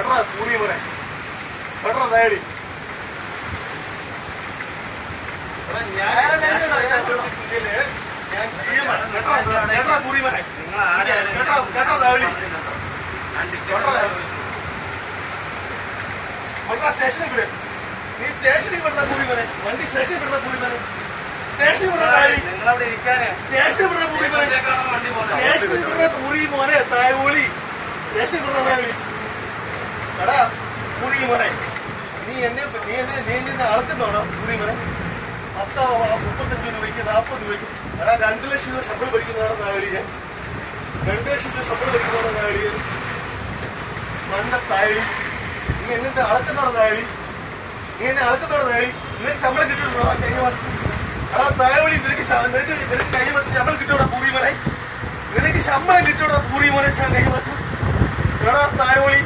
എടാ പൂരി മോനെ എടാ നേടി സ്റ്റേഷനിൽ വിട് നീ സ്റ്റേഷനിൽ വിടുന്ന പൂരി മോനെ വണ്ടി സ്റ്റേഷനിൽ വിടുന്ന പൂരി മോനെ സ്റ്റേഷനിൽ വിടുന്ന സ്റ്റേഷനിൽ വിടുന്ന പൂരി മോനെ സ്റ്റേഷനിൽ വിടുന്ന പൂരി മോനെ തായോളി സ്റ്റേഷനിൽ വിടുന്ന തായോളി എടാ പൂരി മോനെ നീ എന്നെ അളക്കുന്നോടാ പൂരി മോനെ 35 രൂപയ്ക്ക് 40 രൂപയ്ക്ക് എടാ 2 ലക്ഷം രൂപ ശമ്പളം പഠിക്കുന്നതാണ് തായോളി ഞാൻ 2 ലക്ഷം രൂപ ശമ്പളം പഠിക്കുന്നതാണ് തായോളി മണ്ണ തായോളി നീ എന്നെ അളക്കുന്നോടാ തായോളി നീ എന്നെ അളക്കുന്നോടാ തായോളി നിനക്ക് ശമ്പളം കിട്ടുന്നുണ്ടോ കഴിഞ്ഞ മാസം എടാ തായോളി നിനക്ക് കഴിഞ്ഞ മാസം ശമ്പളം കിട്ടൂടാ പൂരി മോനെ നിനക്ക് ശമ്പളം കിട്ടൂടാ പൂരി മോനെ കഴിഞ്ഞ മാസം എടാ തായോളി